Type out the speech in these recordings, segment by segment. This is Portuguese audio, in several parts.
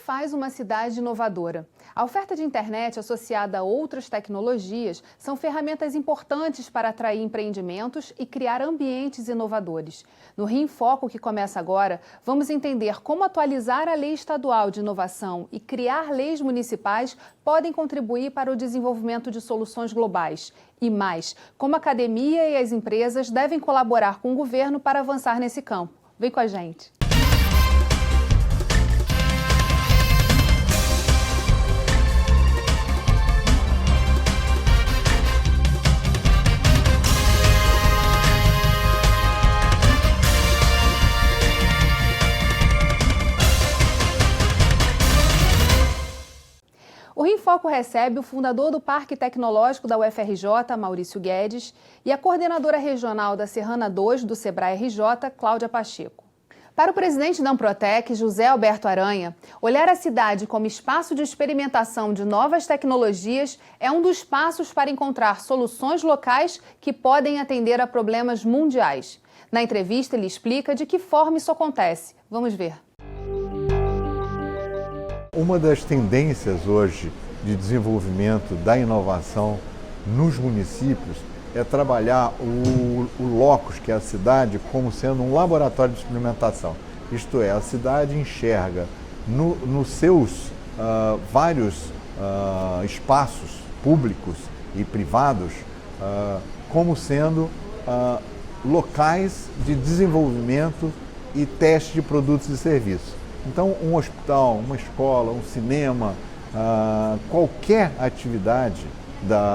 faz uma cidade inovadora? A oferta de internet associada a outras tecnologias são ferramentas importantes para atrair empreendimentos e criar ambientes inovadores. No Rio em Foco, que começa agora, vamos entender como atualizar a Lei Estadual de Inovação e criar leis municipais podem contribuir para o desenvolvimento de soluções globais. E mais, como a academia e as empresas devem colaborar com o governo para avançar nesse campo. Vem com a gente! O Rio em Foco recebe o fundador do Parque Tecnológico da UFRJ, Maurício Guedes, e a coordenadora regional da Serrana 2 do Sebrae RJ, Cláudia Pacheco. Para o presidente da Amprotec, José Alberto Aranha, olhar a cidade como espaço de experimentação de novas tecnologias é um dos passos para encontrar soluções locais que podem atender a problemas mundiais. Na entrevista, ele explica de que forma isso acontece. Vamos ver. Uma das tendências hoje de desenvolvimento da inovação nos municípios é trabalhar o locus, que é a cidade, como sendo um laboratório de experimentação. Isto é, a cidade enxerga nos seus vários espaços públicos e privados como sendo locais de desenvolvimento e teste de produtos e serviços. Então, um hospital, uma escola, um cinema, qualquer atividade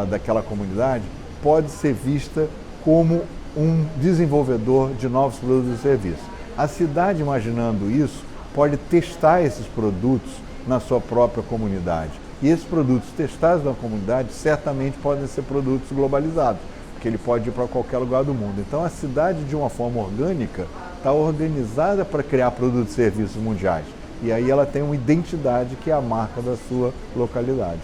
daquela comunidade pode ser vista como um desenvolvedor de novos produtos e serviços. A cidade, imaginando isso, pode testar esses produtos na sua própria comunidade. E esses produtos testados na comunidade certamente podem ser produtos globalizados, porque ele pode ir para qualquer lugar do mundo. Então, a cidade, de uma forma orgânica, está organizada para criar produtos e serviços mundiais. E aí ela tem uma identidade que é a marca da sua localidade.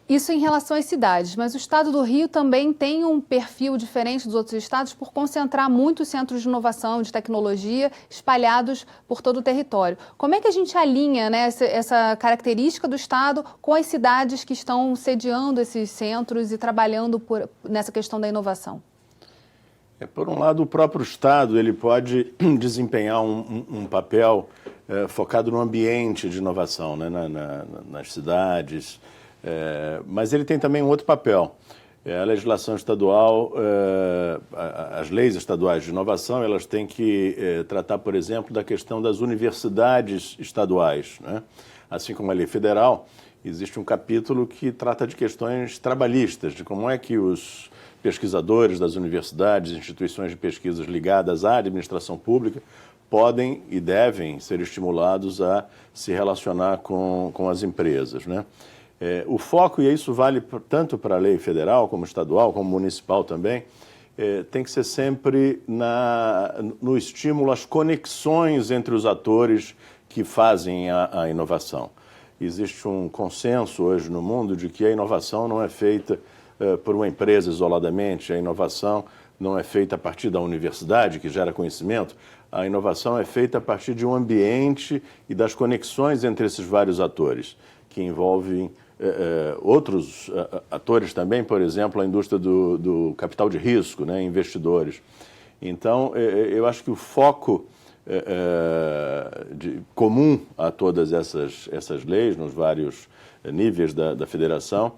Isso em relação às cidades, mas o estado do Rio também tem um perfil diferente dos outros estados por concentrar muitos centros de inovação, de tecnologia, espalhados por todo o território. Como é que a gente alinha, né, essa característica do estado com as cidades que estão sediando esses centros e trabalhando nessa questão da inovação? Por um lado, o próprio Estado ele pode desempenhar um papel focado no ambiente de inovação, né, nas cidades, mas ele tem também um outro papel. A legislação estadual, as leis estaduais de inovação, elas têm que tratar, por exemplo, da questão das universidades estaduais, né? Assim como a lei federal, existe um capítulo que trata de questões trabalhistas, de como é que os pesquisadores das universidades, instituições de pesquisas ligadas à administração pública podem e devem ser estimulados a se relacionar com as empresas, né? O foco, e isso vale tanto para a lei federal, como estadual, como municipal também, tem que ser sempre no estímulo às conexões entre os atores que fazem a inovação. Existe um consenso hoje no mundo de que a inovação não é feita por uma empresa isoladamente, a inovação não é feita a partir da universidade, que gera conhecimento, a inovação é feita a partir de um ambiente e das conexões entre esses vários atores, que envolvem outros atores também, por exemplo, a indústria do capital de risco, né, investidores. Então, eu acho que o foco comum a todas essas leis, nos vários níveis da federação,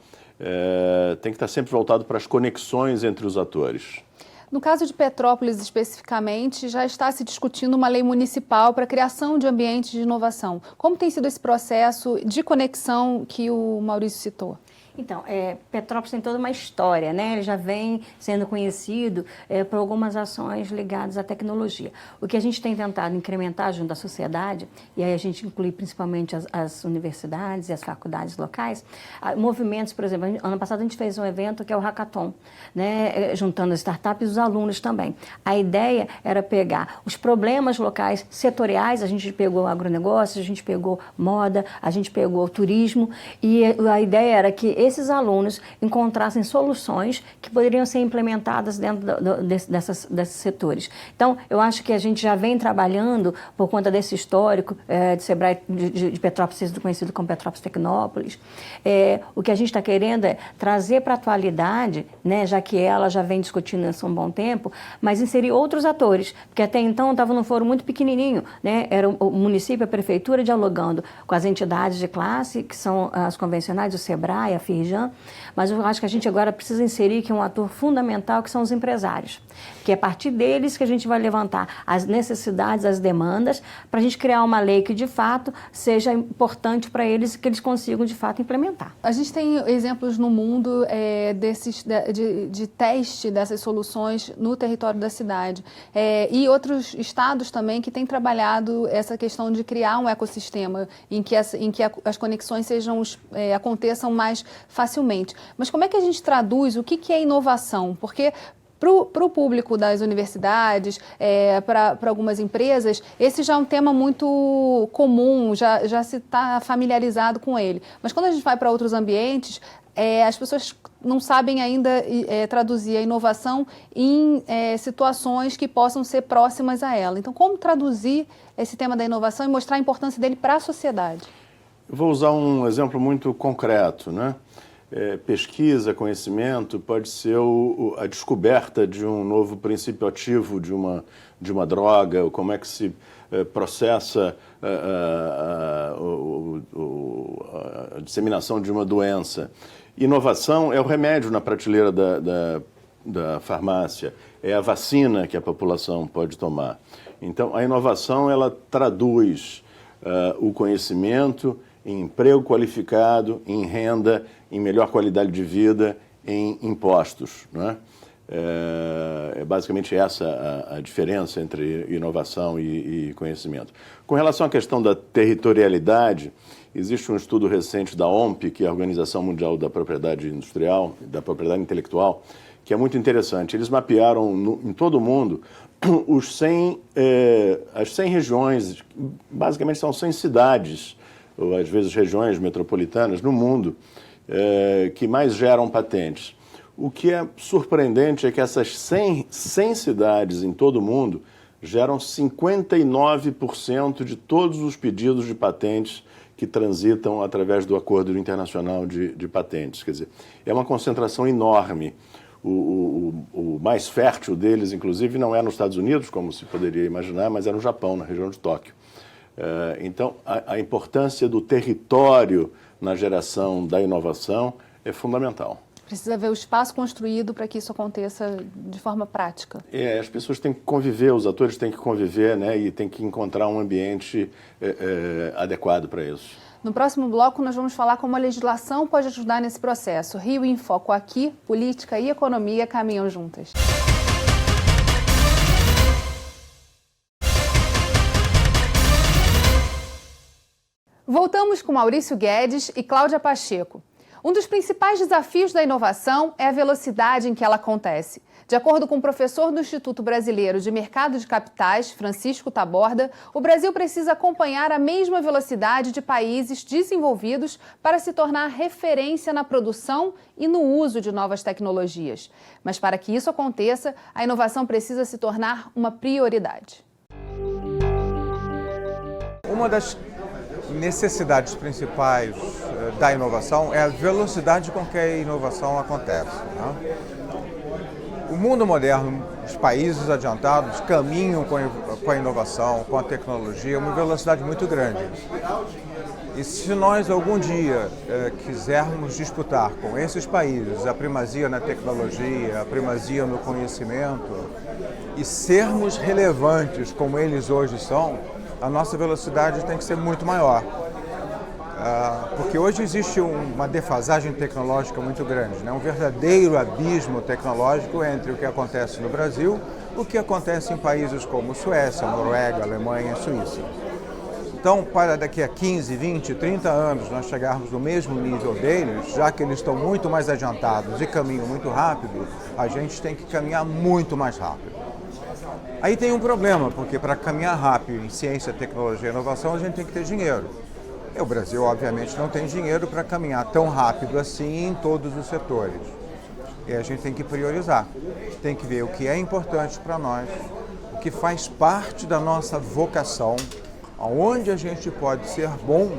tem que estar sempre voltado para as conexões entre os atores. No caso de Petrópolis especificamente, já está se discutindo uma lei municipal para a criação de ambientes de inovação. Como tem sido esse processo de conexão que o Maurício citou? Então, Petrópolis tem toda uma história, né? Ele já vem sendo conhecido por algumas ações ligadas à tecnologia. O que a gente tem tentado incrementar junto à sociedade, e aí a gente inclui principalmente as universidades e as faculdades locais, movimentos, por exemplo, ano passado a gente fez um evento que é o Hackathon, né? Juntando as startups e os alunos também. A ideia era pegar os problemas locais setoriais, a gente pegou agronegócio, a gente pegou moda, a gente pegou turismo, e a ideia era que esses alunos encontrassem soluções que poderiam ser implementadas dentro desses setores. Então, eu acho que a gente já vem trabalhando, por conta desse histórico de Sebrae de Petrópolis, conhecido como Petrópolis Tecnópolis, o que a gente está querendo é trazer para a atualidade, né, já que ela já vem discutindo isso há um bom tempo, mas inserir outros atores, porque até então estava num fórum muito pequenininho, né, era o município, a prefeitura dialogando com as entidades de classe, que são as convencionais, o Sebrae, a Firjan, mas eu acho que a gente agora precisa inserir que um ator fundamental, que são os empresários, que é a partir deles que a gente vai levantar as necessidades, as demandas, para a gente criar uma lei que, de fato, seja importante para eles e que eles consigam, de fato, implementar. A gente tem exemplos no mundo de teste dessas soluções no território da cidade e outros estados também que têm trabalhado essa questão de criar um ecossistema em que as conexões aconteçam mais facilmente. Mas como é que a gente traduz o que é inovação? Porque para o público das universidades, para algumas empresas, esse já é um tema muito comum, já se está familiarizado com ele. Mas quando a gente vai para outros ambientes, as pessoas não sabem ainda traduzir a inovação em situações que possam ser próximas a ela. Então, como traduzir esse tema da inovação e mostrar a importância dele para a sociedade? Eu vou usar um exemplo muito concreto, né? Pesquisa, conhecimento, pode ser a descoberta de um novo princípio ativo de uma droga, ou como é que se processa a disseminação de uma doença. Inovação é o remédio na prateleira da farmácia, é a vacina que a população pode tomar. Então, a inovação, ela traduz o conhecimento em emprego qualificado, em renda, em melhor qualidade de vida, em impostos, não é? É basicamente essa a diferença entre inovação e conhecimento. Com relação à questão da territorialidade, existe um estudo recente da OMP, que é a Organização Mundial da Propriedade Industrial, da Propriedade Intelectual, que é muito interessante. Eles mapearam em todo o mundo as 100 regiões, basicamente são 100 cidades, ou às vezes regiões metropolitanas no mundo, que mais geram patentes. O que é surpreendente é que essas 100 cidades em todo o mundo geram 59% de todos os pedidos de patentes que transitam através do Acordo Internacional de Patentes. Quer dizer, é uma concentração enorme. O mais fértil deles, inclusive, não é nos Estados Unidos, como se poderia imaginar, mas é no Japão, na região de Tóquio. Então, a importância do território na geração da inovação é fundamental. Precisa ver o espaço construído para que isso aconteça de forma prática. As pessoas têm que conviver, os atores têm que conviver, né, e têm que encontrar um ambiente adequado para isso. No próximo bloco, nós vamos falar como a legislação pode ajudar nesse processo. Rio em Foco aqui, política e economia caminham juntas. Voltamos com Maurício Guedes e Cláudia Pacheco. Um dos principais desafios da inovação é a velocidade em que ela acontece. De acordo com o professor do Instituto Brasileiro de Mercado de Capitais, Francisco Taborda, o Brasil precisa acompanhar a mesma velocidade de países desenvolvidos para se tornar referência na produção e no uso de novas tecnologias. Mas para que isso aconteça, a inovação precisa se tornar uma prioridade. Uma das necessidades principais da inovação é a velocidade com que a inovação acontece, né? O mundo moderno, os países adiantados caminham com a inovação, com a tecnologia, uma velocidade muito grande. E se nós algum dia quisermos disputar com esses países a primazia na tecnologia, a primazia no conhecimento e sermos relevantes como eles hoje são, a nossa velocidade tem que ser muito maior. Porque hoje existe uma defasagem tecnológica muito grande, né? Um verdadeiro abismo tecnológico entre o que acontece no Brasil e o que acontece em países como Suécia, Noruega, Alemanha e Suíça. Então, para daqui a 15, 20, 30 anos nós chegarmos no mesmo nível deles, já que eles estão muito mais adiantados e caminham muito rápido, a gente tem que caminhar muito mais rápido. Aí tem um problema, porque para caminhar rápido em ciência, tecnologia e inovação, a gente tem que ter dinheiro. E o Brasil, obviamente, não tem dinheiro para caminhar tão rápido assim em todos os setores. E a gente tem que priorizar, tem que ver o que é importante para nós, o que faz parte da nossa vocação, aonde a gente pode ser bom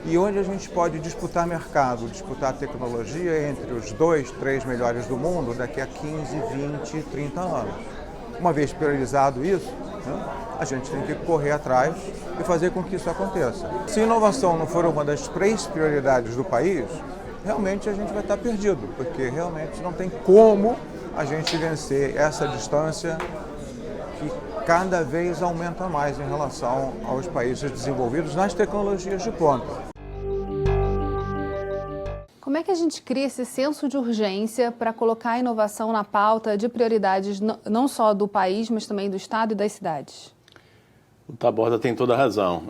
e onde a gente pode disputar mercado, disputar tecnologia entre os 2, 3 melhores do mundo daqui a 15, 20, 30 anos. Uma vez priorizado isso, né, a gente tem que correr atrás e fazer com que isso aconteça. Se inovação não for uma das 3 prioridades do país, realmente a gente vai estar perdido, porque realmente não tem como a gente vencer essa distância que cada vez aumenta mais em relação aos países desenvolvidos nas tecnologias de ponta. Como é que a gente cria esse senso de urgência para colocar a inovação na pauta de prioridades não só do país, mas também do Estado e das cidades? O Taborda tem toda a razão.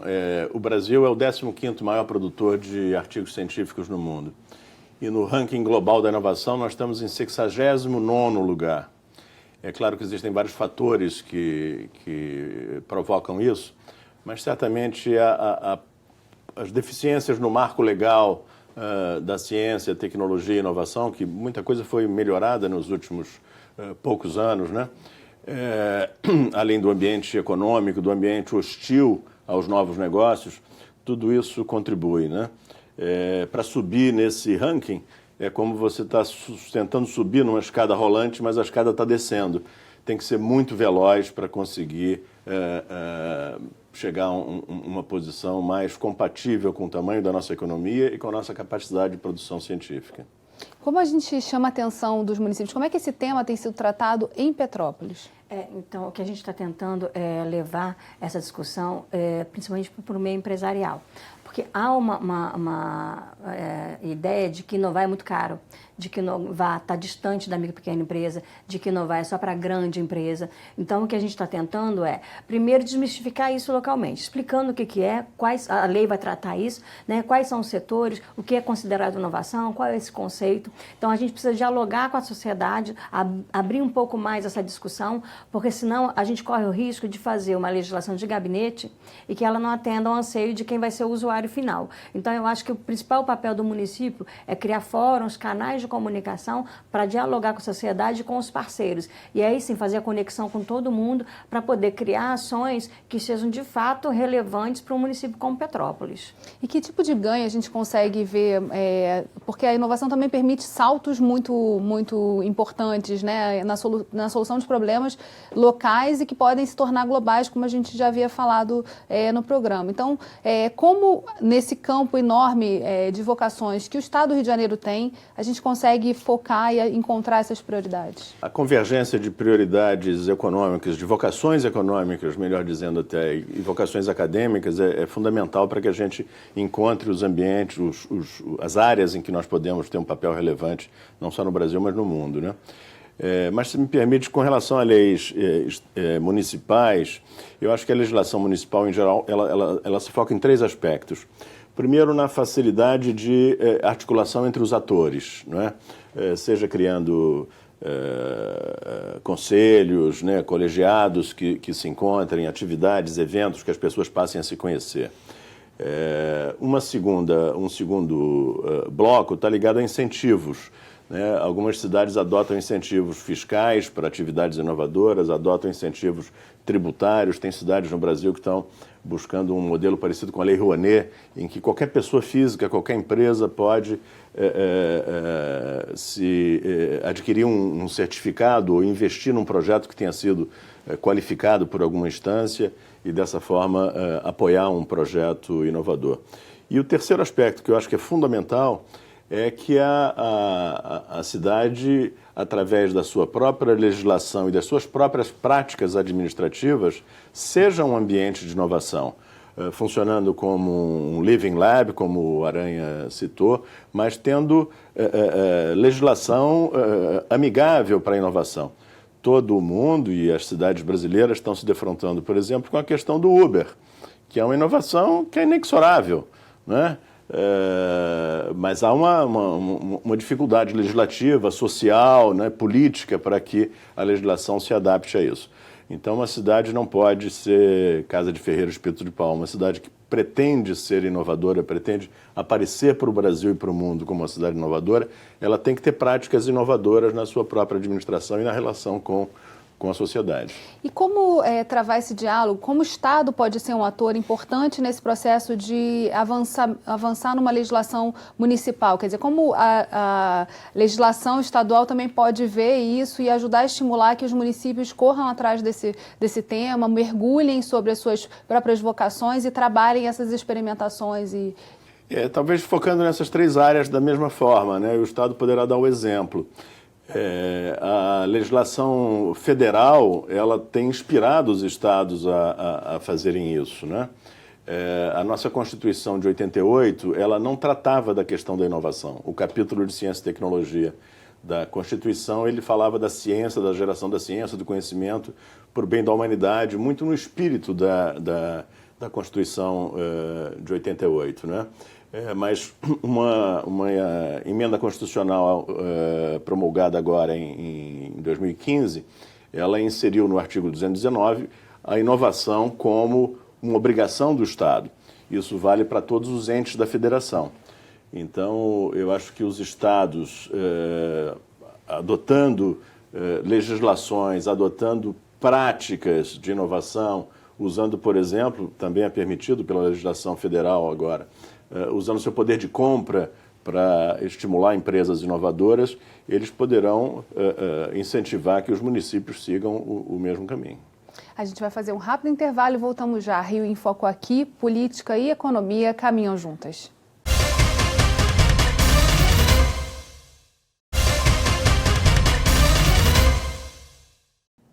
O Brasil é o 15º maior produtor de artigos científicos no mundo. E no ranking global da inovação nós estamos em 69º lugar. É claro que existem vários fatores que provocam isso, mas certamente as deficiências no marco legal da ciência, tecnologia e inovação, que muita coisa foi melhorada nos últimos poucos anos, né? Além do ambiente econômico, do ambiente hostil aos novos negócios, tudo isso contribui, né? Para subir nesse ranking, é como você está tentando subir numa escada rolante, mas a escada está descendo. Tem que ser muito veloz para conseguir chegar a uma posição mais compatível com o tamanho da nossa economia e com a nossa capacidade de produção científica. Como a gente chama a atenção dos municípios? Como é que esse tema tem sido tratado em Petrópolis? Então, o que a gente está tentando é levar essa discussão principalmente para o meio empresarial. Porque há uma ideia de que inovar é muito caro, de que inovar está distante da micro e pequena empresa, de que inovar é só para a grande empresa. Então, o que a gente está tentando é, primeiro, desmistificar isso localmente, explicando o que é, a lei vai tratar isso, né, quais são os setores, o que é considerado inovação, qual é esse conceito. Então, a gente precisa dialogar com a sociedade, abrir um pouco mais essa discussão, porque senão a gente corre o risco de fazer uma legislação de gabinete e que ela não atenda ao anseio de quem vai ser o usuário final. Então, eu acho que o principal papel do município é criar fóruns, canais de comunicação para dialogar com a sociedade e com os parceiros. E aí sim fazer a conexão com todo mundo para poder criar ações que sejam de fato relevantes para um município como Petrópolis. E que tipo de ganho a gente consegue ver? Porque a inovação também permite saltos muito importantes, né, na solução de problemas locais e que podem se tornar globais, como a gente já havia falado no programa. Então, como nesse campo enorme de vocações que o Estado do Rio de Janeiro tem, a gente consegue focar e encontrar essas prioridades? A convergência de prioridades econômicas, de vocações econômicas, melhor dizendo até, e vocações acadêmicas é fundamental para que a gente encontre os ambientes, as áreas em que nós podemos ter um papel relevante, não só no Brasil, mas no mundo, né? Mas, se me permite, com relação a leis municipais, eu acho que a legislação municipal, em geral, ela se foca em 3 aspectos. Primeiro, na facilidade de articulação entre os atores, não é? Seja criando conselhos, né, colegiados que se encontrem, atividades, eventos que as pessoas passem a se conhecer. Um segundo bloco está ligado a incentivos. Algumas cidades adotam incentivos fiscais para atividades inovadoras, adotam incentivos tributários. Tem cidades no Brasil que estão buscando um modelo parecido com a Lei Rouanet, em que qualquer pessoa física, qualquer empresa pode adquirir um certificado ou investir num projeto que tenha sido qualificado por alguma instância e, dessa forma, apoiar um projeto inovador. E o terceiro aspecto, que eu acho que é fundamental, é que a cidade, através da sua própria legislação e das suas próprias práticas administrativas, seja um ambiente de inovação, funcionando como um living lab, como o Aranha citou, mas tendo legislação amigável para a inovação. Todo o mundo e as cidades brasileiras estão se defrontando, por exemplo, com a questão do Uber, que é uma inovação que é inexorável, né? Mas há uma dificuldade legislativa, social, né, política, para que a legislação se adapte a isso. Então, uma cidade não pode ser casa de ferreiro, espeto de pau. Uma cidade que pretende ser inovadora, pretende aparecer para o Brasil e para o mundo como uma cidade inovadora, ela tem que ter práticas inovadoras na sua própria administração e na relação com a sociedade. E como travar esse diálogo? Como o Estado pode ser um ator importante nesse processo de avançar numa legislação municipal? Quer dizer, como a legislação estadual também pode ver isso e ajudar a estimular que os municípios corram atrás desse tema, mergulhem sobre as suas próprias vocações e trabalhem essas experimentações? Talvez focando nessas 3 áreas da mesma forma, né? O Estado poderá dar o exemplo. A legislação federal, ela tem inspirado os estados a fazerem isso, né? A nossa Constituição de 88, ela não tratava da questão da inovação. O capítulo de Ciência e Tecnologia da Constituição, ele falava da ciência, da geração da ciência, do conhecimento por bem da humanidade, muito no espírito da Constituição de 88, né? Mas uma emenda constitucional promulgada agora em 2015, ela inseriu no artigo 219 a inovação como uma obrigação do Estado. Isso vale para todos os entes da federação. Então, eu acho que os estados, adotando legislações, adotando práticas de inovação, usando, por exemplo, também é permitido pela legislação federal agora, usando seu poder de compra para estimular empresas inovadoras, eles poderão incentivar que os municípios sigam o mesmo caminho. A gente vai fazer um rápido intervalo e voltamos já. Rio em Foco aqui, política e economia caminham juntas.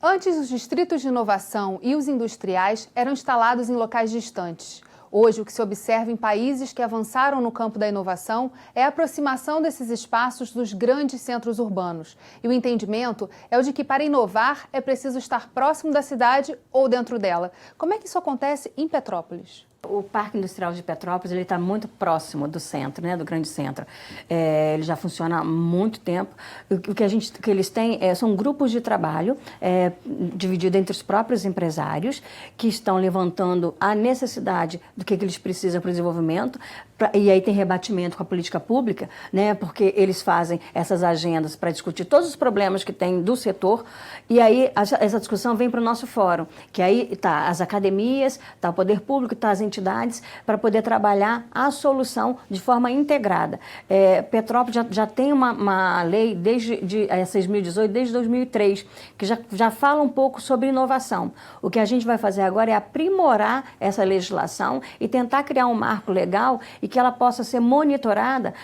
Antes, os distritos de inovação e os industriais eram instalados em locais distantes. Hoje, o que se observa em países que avançaram no campo da inovação é a aproximação desses espaços dos grandes centros urbanos. E o entendimento é o de que, para inovar, é preciso estar próximo da cidade ou dentro dela. Como é que isso acontece em Petrópolis? O Parque Industrial de Petrópolis ele está muito próximo do centro, né, do grande centro. Ele já funciona há muito tempo. O que eles têm são grupos de trabalho divididos entre os próprios empresários que estão levantando a necessidade do que eles precisam para o desenvolvimento. E aí tem rebatimento com a política pública, né, porque eles fazem essas agendas para discutir todos os problemas que tem do setor. E aí essa discussão vem para o nosso fórum, que aí está as academias, está o poder público, está as entidades para poder trabalhar a solução de forma integrada. Petrópolis já tem uma lei desde 6.018, desde 2003, que já fala um pouco sobre inovação. O que a gente vai fazer agora é aprimorar essa legislação e tentar criar um marco legal e que ela possa ser monitorada,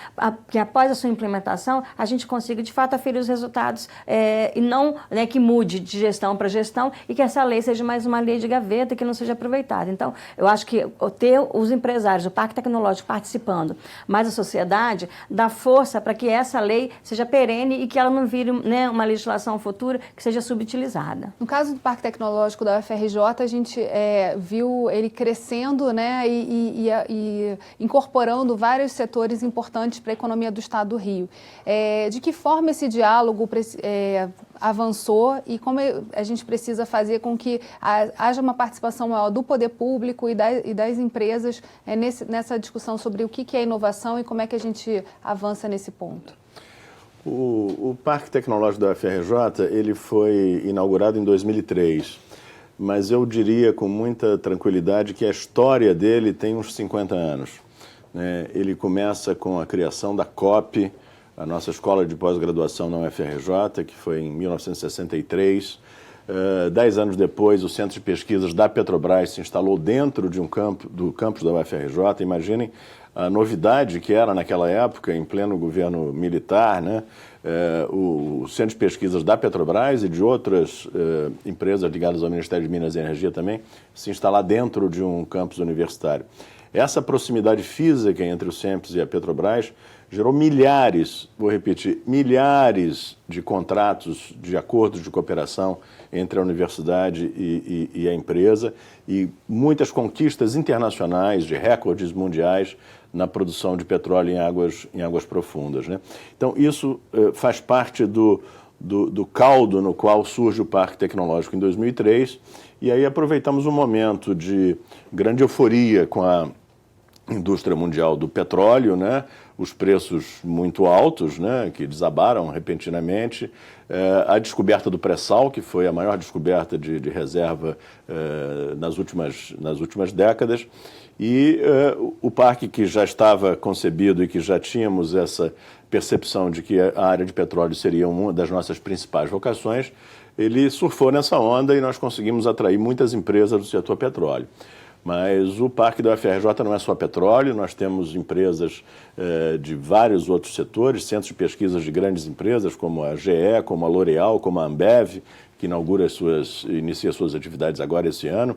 que após a sua implementação a gente consiga de fato aferir os resultados e não, né, que mude de gestão para gestão e que essa lei seja mais uma lei de gaveta que não seja aproveitada. Então, eu acho que ter os empresários, o Parque Tecnológico participando, mas a sociedade, dá força para que essa lei seja perene e que ela não vire, né, uma legislação futura que seja subutilizada. No caso do Parque Tecnológico da UFRJ, a gente viu ele crescendo, né, e incorporando vários setores importantes para a economia do Estado do Rio. De que forma esse diálogo avançou e como a gente precisa fazer com que haja uma participação maior do poder público e das empresas nessa discussão sobre o que é inovação e como é que a gente avança nesse ponto? O Parque Tecnológico da UFRJ ele foi inaugurado em 2003, mas eu diria com muita tranquilidade que a história dele tem uns 50 anos. Ele começa com a criação da COP, a nossa escola de pós-graduação na UFRJ, que foi em 1963. 10 anos depois, o Centro de Pesquisas da Petrobras se instalou dentro de do campus da UFRJ. Imaginem a novidade que era naquela época, em pleno governo militar, né? O Centro de Pesquisas da Petrobras e de outras empresas ligadas ao Ministério de Minas e Energia também se instalar dentro de um campus universitário. Essa proximidade física entre o CEMPES e a Petrobras gerou milhares, vou repetir, milhares de contratos, de acordos de cooperação entre a universidade e a empresa e muitas conquistas internacionais de recordes mundiais na produção de petróleo em águas profundas, né? Então, isso faz parte do caldo no qual surge o Parque Tecnológico em 2003 e aí aproveitamos um momento de grande euforia com a indústria mundial do petróleo, né? Os preços muito altos, né? Que desabaram repentinamente, a descoberta do pré-sal, que foi a maior descoberta de reserva nas últimas décadas, e o parque, que já estava concebido e que já tínhamos essa percepção de que a área de petróleo seria uma das nossas principais vocações, ele surfou nessa onda e nós conseguimos atrair muitas empresas do setor petróleo. Mas o parque da UFRJ não é só petróleo, nós temos empresas de vários outros setores, centros de pesquisas de grandes empresas, como a GE, como a L'Oréal, como a Ambev, que inicia suas atividades agora esse ano.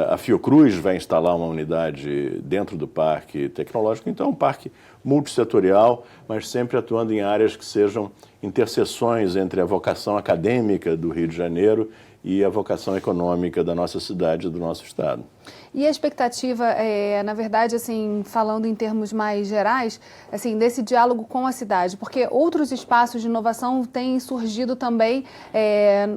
A Fiocruz vai instalar uma unidade dentro do parque tecnológico, então é um parque multissetorial, mas sempre atuando em áreas que sejam interseções entre a vocação acadêmica do Rio de Janeiro e a vocação econômica da nossa cidade e do nosso estado. E a expectativa, na verdade, assim, falando em termos mais gerais, assim, desse diálogo com a cidade, porque outros espaços de inovação têm surgido também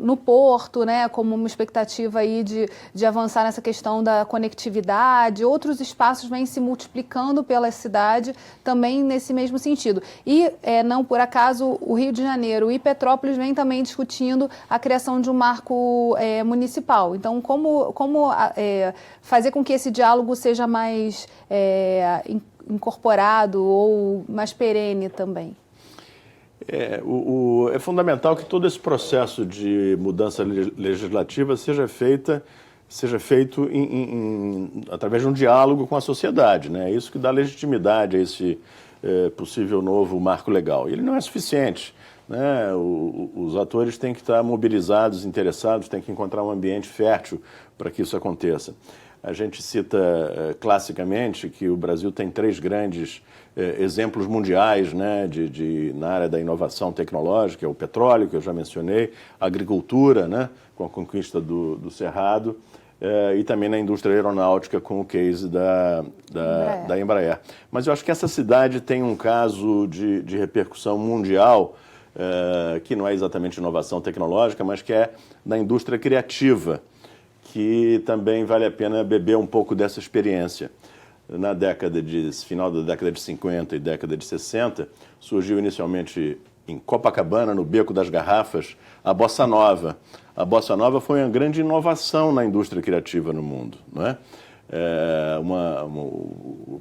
no Porto, né, como uma expectativa aí de avançar nessa questão da conectividade. Outros espaços vêm se multiplicando pela cidade também nesse mesmo sentido. E, não por acaso, o Rio de Janeiro e Petrópolis vêm também discutindo a criação de um marco municipal. Então, como fazer com que esse diálogo seja mais incorporado ou mais perene também? É fundamental que todo esse processo de mudança legislativa seja feito através de um diálogo com a sociedade, né? É isso que dá legitimidade a esse possível novo marco legal. E ele não é suficiente, né? Os atores têm que estar mobilizados, interessados, têm que encontrar um ambiente fértil para que isso aconteça. A gente cita classicamente que o Brasil tem 3 grandes exemplos mundiais, né, na área da inovação tecnológica: o petróleo, que eu já mencionei, a agricultura, né, com a conquista do Cerrado, e também na indústria aeronáutica com o case da Embraer. Mas eu acho que essa cidade tem um caso de repercussão mundial, que não é exatamente inovação tecnológica, mas que é da indústria criativa, que também vale a pena beber um pouco dessa experiência. Final da década de 50 e década de 60, surgiu inicialmente em Copacabana, no Beco das Garrafas, a Bossa Nova. A Bossa Nova foi uma grande inovação na indústria criativa no mundo, não é?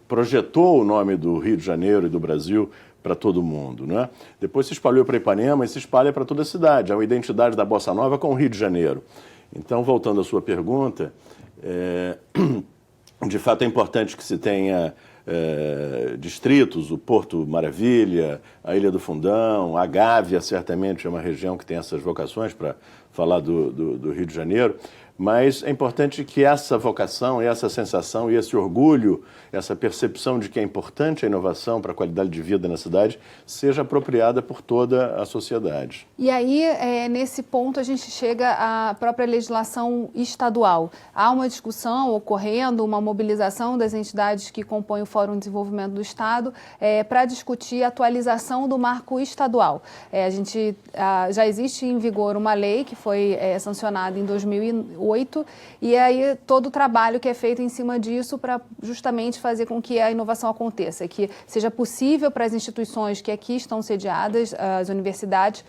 Projetou o nome do Rio de Janeiro e do Brasil para todo mundo, né? Depois se espalhou para Ipanema e se espalha para toda a cidade. Há uma identidade da Bossa Nova com o Rio de Janeiro. Então, voltando à sua pergunta, de fato é importante que se tenha distritos, o Porto Maravilha, a Ilha do Fundão, a Gávea, certamente é uma região que tem essas vocações, para falar do Rio de Janeiro, mas é importante que essa vocação, essa sensação e esse orgulho, essa percepção de que é importante a inovação para a qualidade de vida na cidade, seja apropriada por toda a sociedade. E aí, nesse ponto, a gente chega à própria legislação estadual. Há uma discussão ocorrendo, uma mobilização das entidades que compõem o Fórum de Desenvolvimento do Estado para discutir a atualização do marco estadual. Já existe em vigor uma lei que foi sancionada em 2008, e aí todo o trabalho que é feito em cima disso para justamente fazer com que a inovação aconteça, que seja possível para as instituições que aqui estão sediadas, as universidades,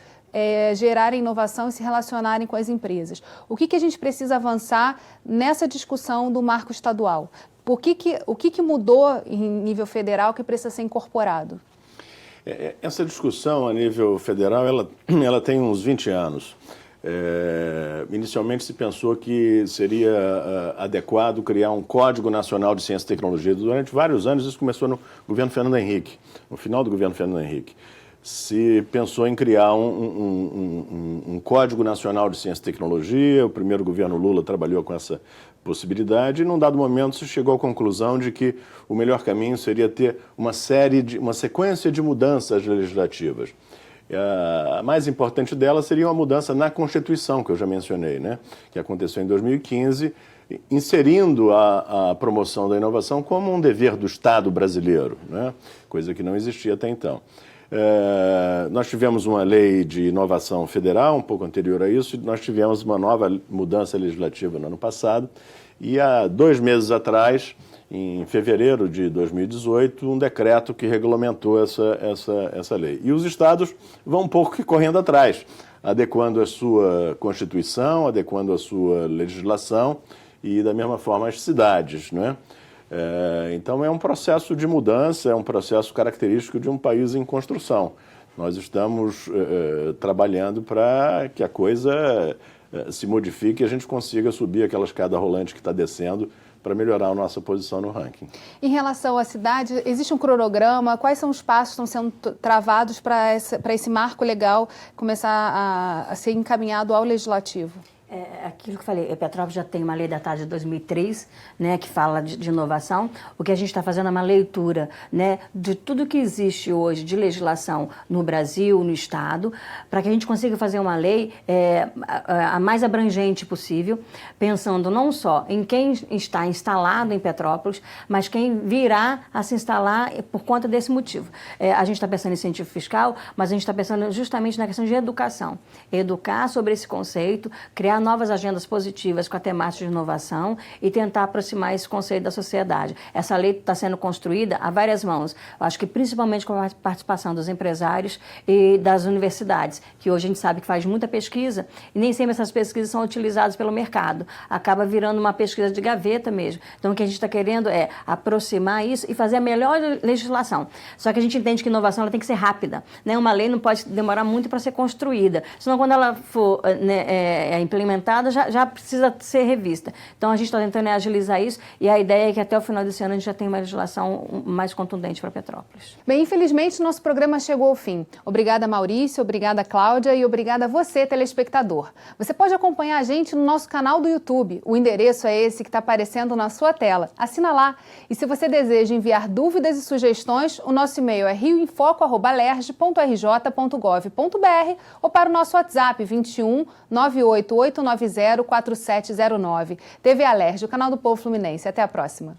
gerarem inovação e se relacionarem com as empresas. O que a gente precisa avançar nessa discussão do marco estadual? O que mudou em nível federal que precisa ser incorporado? Essa discussão a nível federal, ela tem uns 20 anos. Inicialmente se pensou que seria adequado criar um Código Nacional de Ciência e Tecnologia. Durante vários anos, isso começou no governo Fernando Henrique, no final do governo Fernando Henrique. Se pensou em criar um Código Nacional de Ciência e Tecnologia. O primeiro governo Lula trabalhou com essa possibilidade e, num dado momento, se chegou à conclusão de que o melhor caminho seria ter uma sequência de mudanças legislativas. A mais importante dela seria uma mudança na Constituição, que eu já mencionei, né? Que aconteceu em 2015, inserindo a promoção da inovação como um dever do Estado brasileiro, né? Coisa que não existia até então. Nós tivemos uma lei de inovação federal, um pouco anterior a isso, e nós tivemos uma nova mudança legislativa no ano passado, e há 2 meses atrás, em fevereiro de 2018, um decreto que regulamentou essa lei. E os estados vão um pouco que correndo atrás, adequando a sua Constituição, adequando a sua legislação e, da mesma forma, as cidades, não é? Então, é um processo de mudança, é um processo característico de um país em construção. Nós estamos trabalhando para que a coisa se modifique e a gente consiga subir aquela escada rolante que está descendo para melhorar a nossa posição no ranking. Em relação à cidade, existe um cronograma? Quais são os passos que estão sendo travados para esse marco legal começar a ser encaminhado ao Legislativo? Aquilo que eu falei, Petrópolis já tem uma lei datada de 2003, né, que fala de inovação. O que a gente está fazendo é uma leitura, né, de tudo que existe hoje de legislação no Brasil, no Estado, para que a gente consiga fazer uma lei a mais abrangente possível, pensando não só em quem está instalado em Petrópolis, mas quem virá a se instalar por conta desse motivo. A gente está pensando em incentivo fiscal, mas a gente está pensando justamente na questão de educação. Educar sobre esse conceito, criar novas agendas positivas com a temática de inovação e tentar aproximar esse conceito da sociedade. Essa lei está sendo construída a várias mãos. Eu acho que principalmente com a participação dos empresários e das universidades, que hoje a gente sabe que faz muita pesquisa e nem sempre essas pesquisas são utilizadas pelo mercado. Acaba virando uma pesquisa de gaveta mesmo. Então, o que a gente está querendo é aproximar isso e fazer a melhor legislação. Só que a gente entende que inovação ela tem que ser rápida, né? Uma lei não pode demorar muito para ser construída. Senão, quando ela for implementada, já precisa ser revista. Então, a gente está tentando agilizar isso e a ideia é que até o final desse ano a gente já tenha uma legislação mais contundente para Petrópolis. Bem, infelizmente, nosso programa chegou ao fim. Obrigada, Maurício, obrigada, Cláudia, e obrigada a você, telespectador. Você pode acompanhar a gente no nosso canal do YouTube. O endereço é esse que está aparecendo na sua tela. Assina lá. E se você deseja enviar dúvidas e sugestões, o nosso e-mail é rioinfoco@lerj.rj.gov.br ou para o nosso WhatsApp 21 988904709. TV Alerj, o canal do Povo Fluminense. Até a próxima.